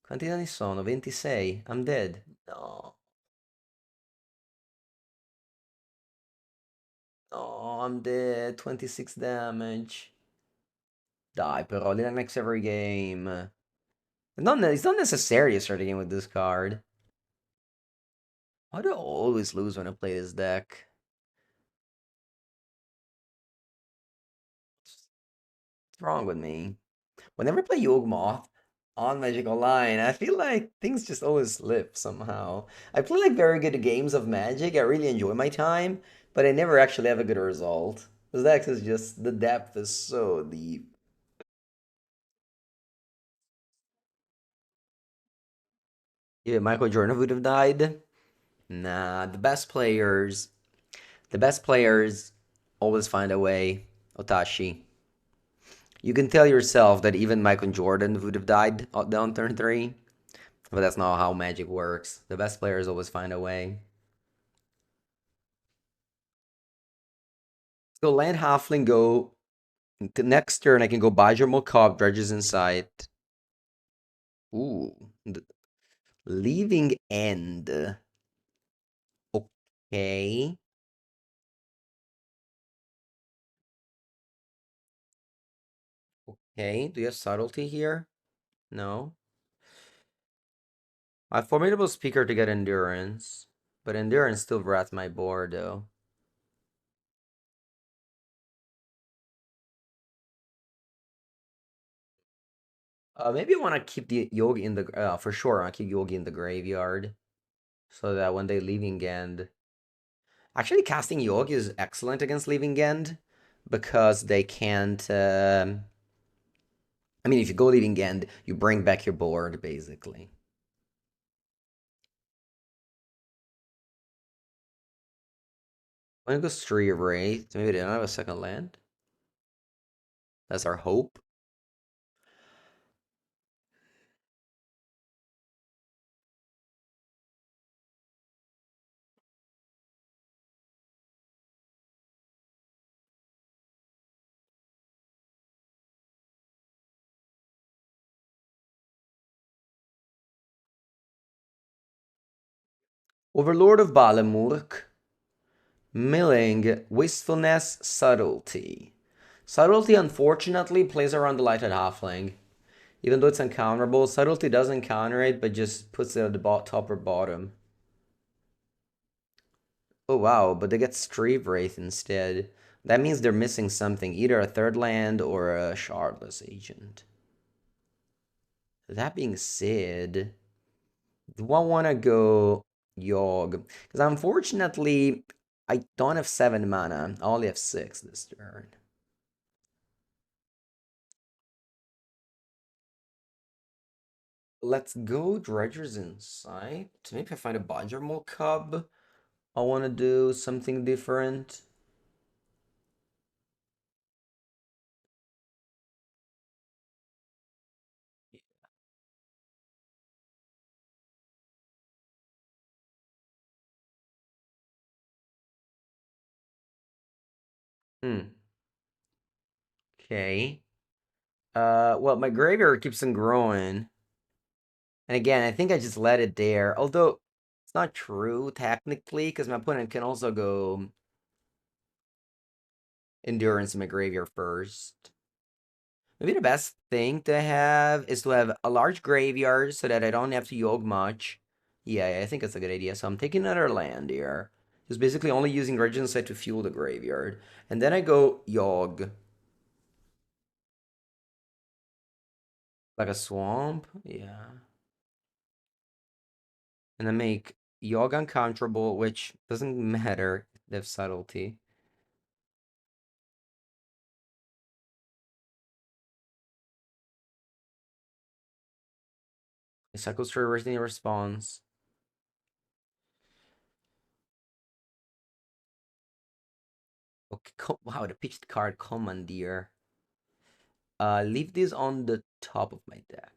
Quanti danni sono? 26. I'm dead. No. No, I'm dead. 26 damage. Dai, però, Leyline Axe every game. It's not necessary to start a game with this card. Why do I always lose when I play this deck? What's wrong with me? Whenever I play Yawgmoth on Magic Online, I feel like things just always slip somehow. I play like very good games of Magic. I really enjoy my time, but I never actually have a good result. This deck is just the depth is so deep. If Michael Jordan would have died, nah, the best players always find a way. Otashi. You can tell yourself that even Michael Jordan would have died on turn three, but that's not how Magic works. The best players always find a way. So land Halfling go next turn. I can go Bajra Mokob, Dredges Insight. Ooh, leaving end. Okay, okay. Do you have subtlety here? No. I formidable speaker to get endurance, but endurance still wraps my board though. Maybe I want to keep the Yogi in the for sure. I keep Yogi in the graveyard so that when they leaving end, actually casting Yogi is excellent against leaving end because they can't. I mean, if you go leaving end, you bring back your board basically. I'm gonna go Street Wraith. Maybe they don't have a second land. That's our hope. Overlord of Balamurk. Milling, Wistfulness, Subtlety. Subtlety, unfortunately, plays around the Lighted Halfling. Even though it's uncounterable, Subtlety doesn't counter it, but just puts it at the top or bottom. Oh wow, but they get Street Wraith instead. That means they're missing something, either a third land or a Shardless Agent. That being said, do I want to go Yogg? Because unfortunately, I don't have 7 mana. I only have 6 this turn. Let's go Dredger's Insight. Maybe I find a Bodgermole Cub. I want to do something different. Hmm. Okay. Well, my graveyard keeps on growing. And again, I think I just let it there. Although, it's not true, technically, because my opponent can also go Endurance in my graveyard first. Maybe the best thing to have is to have a large graveyard so that I don't have to yog much. Yeah, I think that's a good idea. So I'm taking another land here. Just basically only using Regency to fuel the graveyard. And then I go Yogg. Like a swamp? Yeah. And then make Yogg uncounterable, which doesn't matter. They have subtlety. I cycle straight everything response. Okay, wow, the pitched card Commandeer. Leave this on the top of my deck.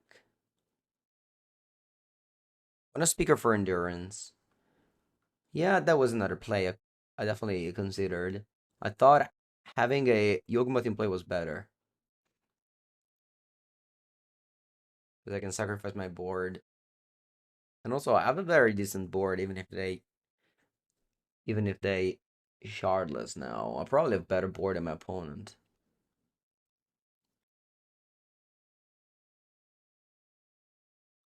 On a speaker for endurance. Yeah, that was another play I definitely considered. I thought having a Yawgmoth in play was better. Because I can sacrifice my board. And also I have a very decent board even if they shardless now. I probably have better board than my opponent.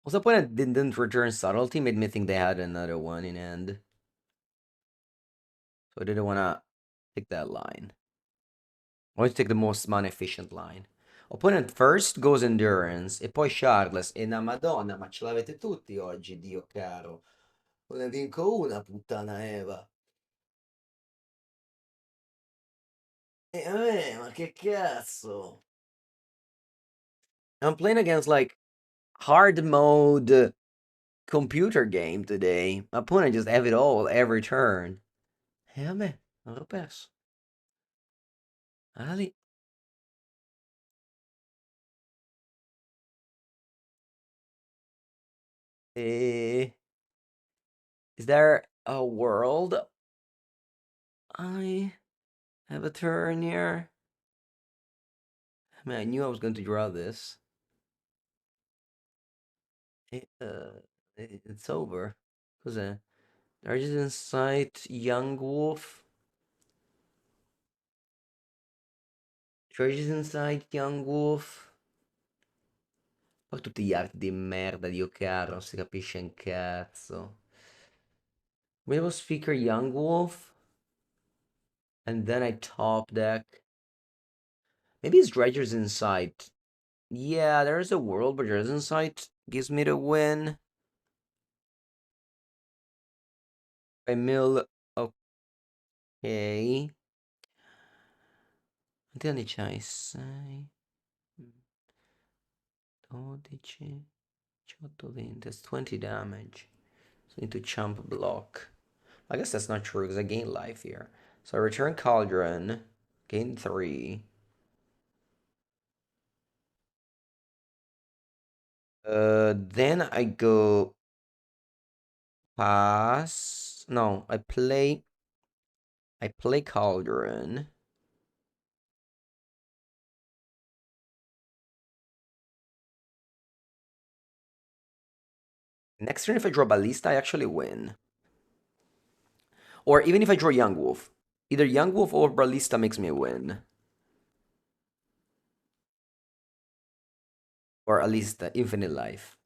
Also, the opponent didn't return subtlety, made me think they had another one in end. So I didn't wanna take that line. I want to take the most mana efficient line. Opponent first goes endurance e poi shardless. E na madonna, ma ce l'avete tutti oggi, Dio caro. Non ne vinco una, puttana Eva. Ma che cazzo? I'm playing against like hard mode computer game today. My opponent just have it all every turn. Vabbè, non l'ho perso. Ali. Eh, is there a world I have a turn here? I mean, I knew I was going to draw this. It, it's over. Cos'è? Darkest Insight, Young Wolf. Darkest Insight, Young Wolf. Poi tutti gli arti di merda di Okara, non si capisce un cazzo. Rainbow Speaker, Young Wolf. And then I top deck. Maybe it's Dredger's Insight. Yeah, there's a world, but Dredger's Insight gives me the win. I mill. Ok. Quanti anni c'hai? 6, 12, 18, 20. That's 20 damage. So I need to chump block. I guess that's not true because I gain life here. So I return Cauldron, gain 3. Then I go pass. No, I play Cauldron. Next turn, if I draw Ballista, I actually win. Or even if I draw Young Wolf. Either Young Wolf or Ballista makes me win. Or at least infinite life.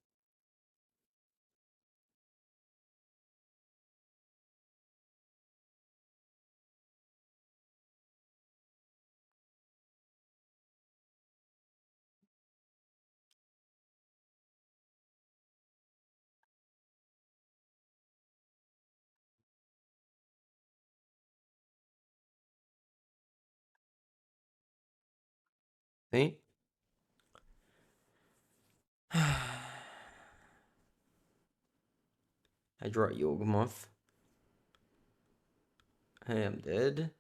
See? I draw Yawgmoth. I am dead.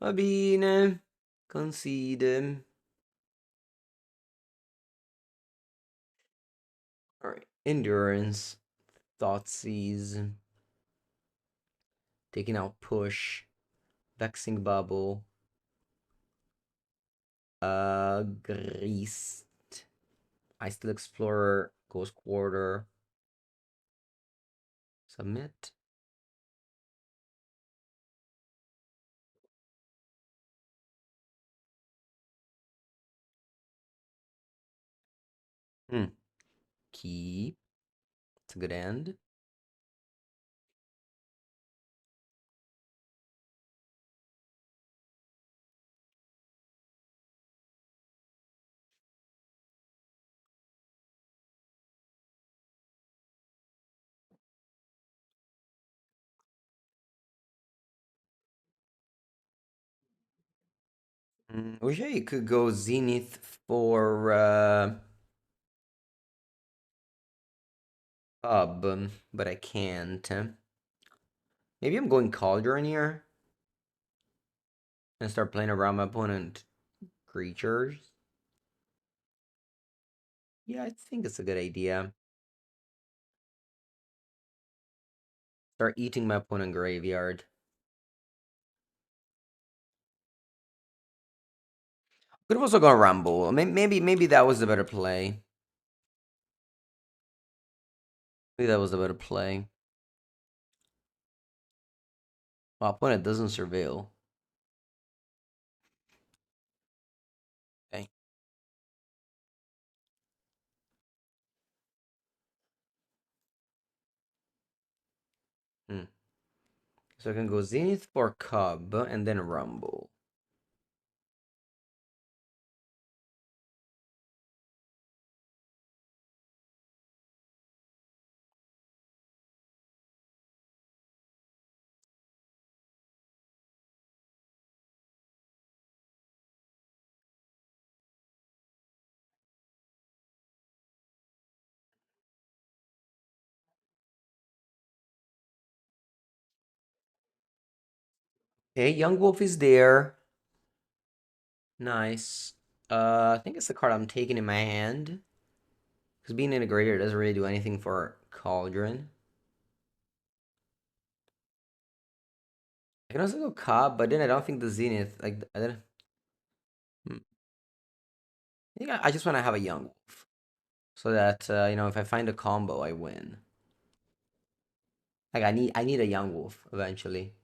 Va bene. Concede. Alright. Endurance. Thoughtseize. Taking out Push. Vexing Bubble. Greased. I still Explorer. Ghost Quarter. Submit. Hmm. Keep. It's a good end. Wish I could go Zenith for Hub, but I can't. Maybe I'm going Cauldron here and start playing around my opponent creatures. Yeah, I think it's a good idea. Start eating my opponent graveyard. Could have also gone Rumble. Maybe that was the better play. Maybe that was the better play. My opponent doesn't surveil. Okay. Hmm. So I can go Zenith for Cub and then Rumble. Okay, Young Wolf is there. Nice. I think it's the card I'm taking in my hand. Because being in a graveyard doesn't really do anything for Cauldron. I can also go Cobb, but then I don't think the Zenith, like, I don't, hmm. I think I just want to have a Young Wolf. So that, if I find a combo, I win. Like, I need a Young Wolf eventually.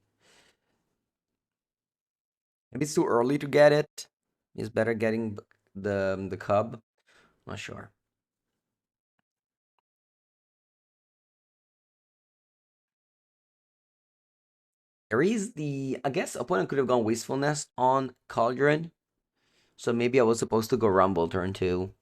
Maybe it's too early to get it. It's better getting the Cub. Not sure. There is I guess opponent could have gone Wastefulness on Cauldron. So maybe I was supposed to go Rumble turn 2.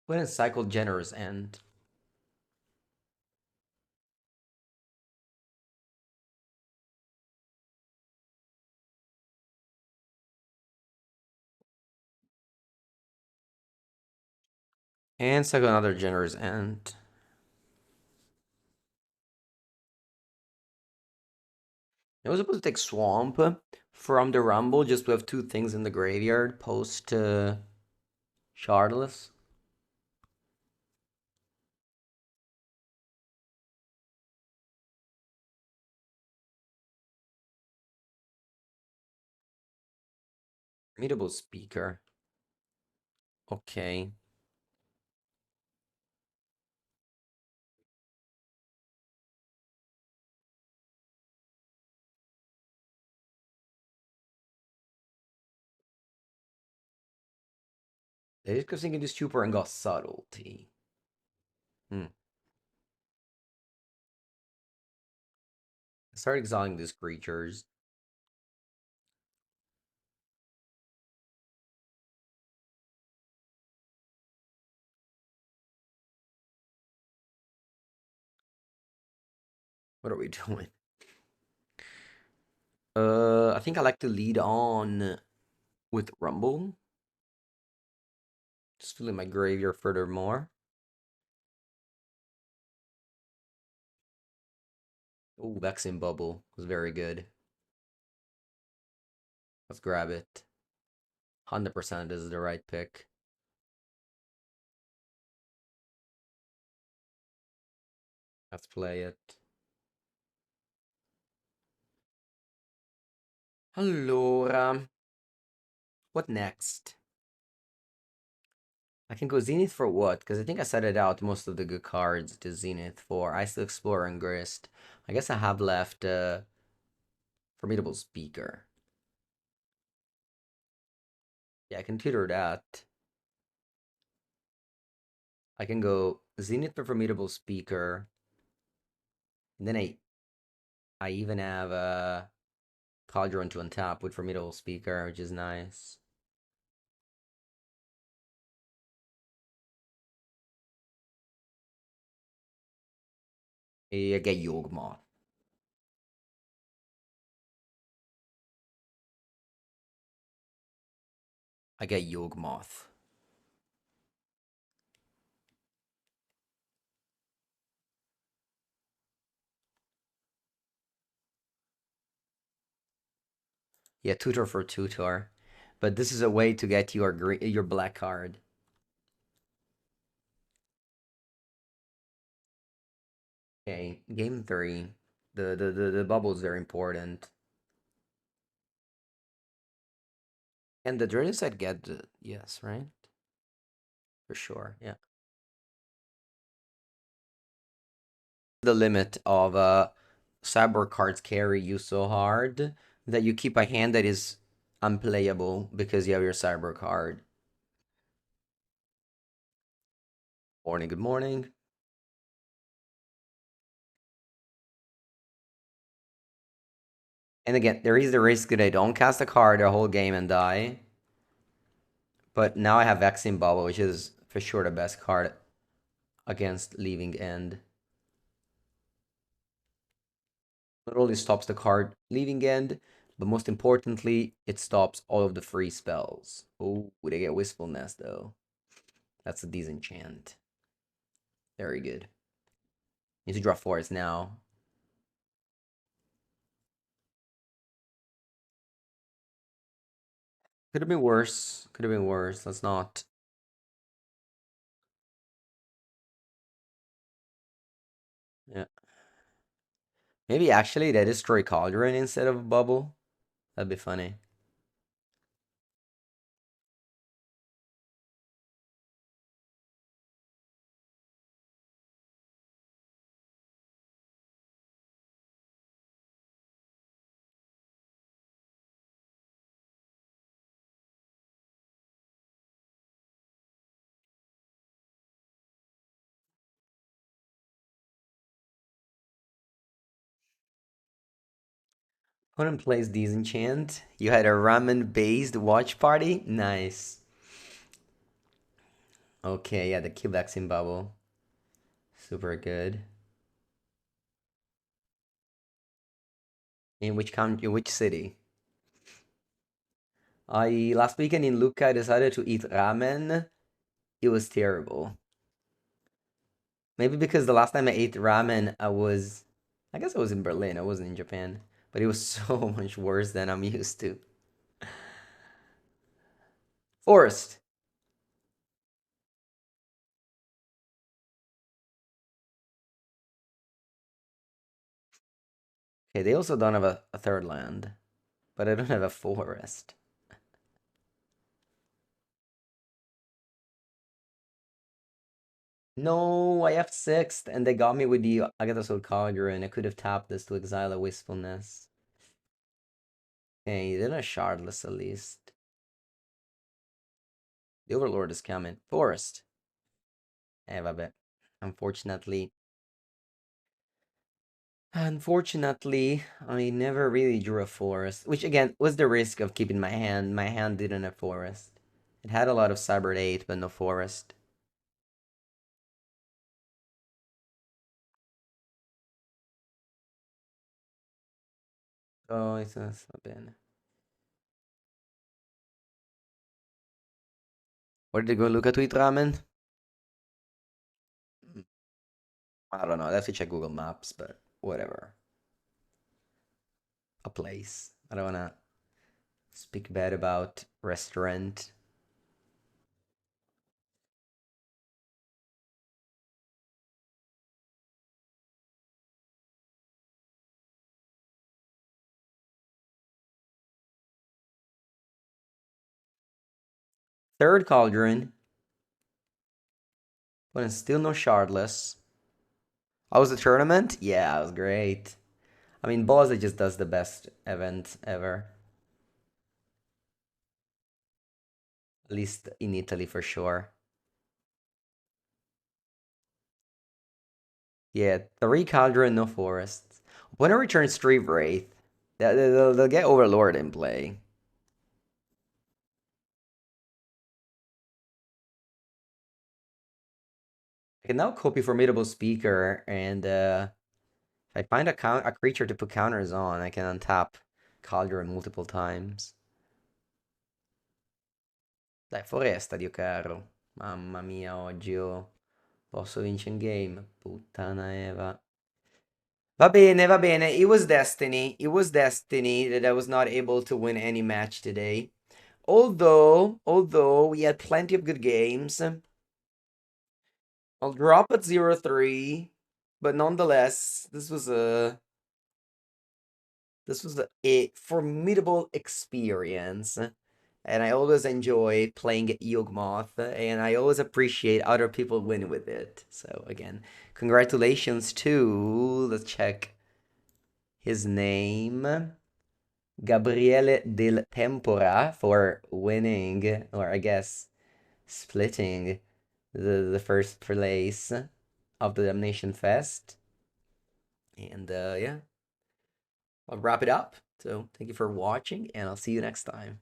When is Cycle Generous end? And cycle another Generous end. I was supposed to take Swamp from the Rumble just to have two things in the graveyard post Shardless. Formidable Speaker. Okay. They just go thinking this Super and got Subtlety. Hmm. Start exiling these creatures. What are we doing? I think I like to lead on with Rumble. Just filling my graveyard furthermore. Oh, Vexing Bubble was very good. Let's grab it. 100% is the right pick. Let's play it. Allora, what next? I can go Zenith for what? Because I think I set it out most of the good cards to Zenith for Ice Explorer and Grist. I guess I have left Formidable Speaker. Yeah, I can tutor that. I can go Zenith for Formidable Speaker. And then I even have Cauldron to untap with Formidable Speaker, which is nice. I get Yawgmoth. I get Yawgmoth. Yeah, tutor for tutor. But this is a way to get your black card. Okay, game 3. The bubble is very important. And the Dreaded side get yes, right? For sure, yeah. The limit of cyber cards carry you so hard that you keep a hand that is unplayable because you have your cyber card. Morning, good morning. And again, there is the risk that I don't cast a card the whole game and die. But now I have Vaccine Bubble, which is for sure the best card against Leaving End. Not only stops the card Leaving End, but most importantly, it stops all of the free spells. Oh, they get Wistfulness though. That's a decent chant. Very good. Need to draw forest now. Could have been worse. Could have been worse. Let's not. Yeah. Maybe actually they destroy Cauldron instead of a bubble. That'd be funny. Opponent plays Disenchant. You had a ramen-based watch party? Nice. Okay, yeah, the kill vaccine bubble. Super good. In which city? I last weekend in Lucca I decided to eat ramen. It was terrible. Maybe because the last time I ate ramen I guess I was in Berlin. I wasn't in Japan. But it was so much worse than I'm used to. Forest. Okay, they also don't have a third land. But I don't have a forest. No, I have sixth, and they got me with the Agatha Cauldron. I could have tapped this to exile a Wistfulness. Okay, then a Shardless at least. The Overlord is coming. Forest. Vabbè. Unfortunately. Unfortunately, I never really drew a forest. Which again was the risk of keeping my hand. My hand didn't have forest. It had a lot of Cyber 8, but no forest. Oh, it's not bad. Where did they go look at Tweet Ramen? I don't know. I have to check Google Maps, but whatever. A place. I don't wanna speak bad about restaurant. Third Cauldron, but it's still no Shardless. How was the tournament? Yeah, it was great. I mean, Boza just does the best event ever. At least in Italy for sure. Yeah, three Cauldron, no Forests. When I return Street Wraith, they'll get Overlord in play. I can now copy Formidable Speaker, and if I find a creature to put counters on, I can untap Cauldron multiple times. Dai, foresta, Dio caro. Mamma mia, oggi posso vincere in game. Puttana Eva. Va bene, va bene. It was destiny. It was destiny that I was not able to win any match today. Although we had plenty of good games. I'll drop at 0-3, but nonetheless, this was a formidable experience. And I always enjoy playing Yawgmoth, and I always appreciate other people win with it. So again, congratulations to, let's check his name, Gabriele del Tempora for winning, or I guess splitting the first place of the Damnation Fest. And yeah, I'll wrap it up. So thank you for watching, and I'll see you next time.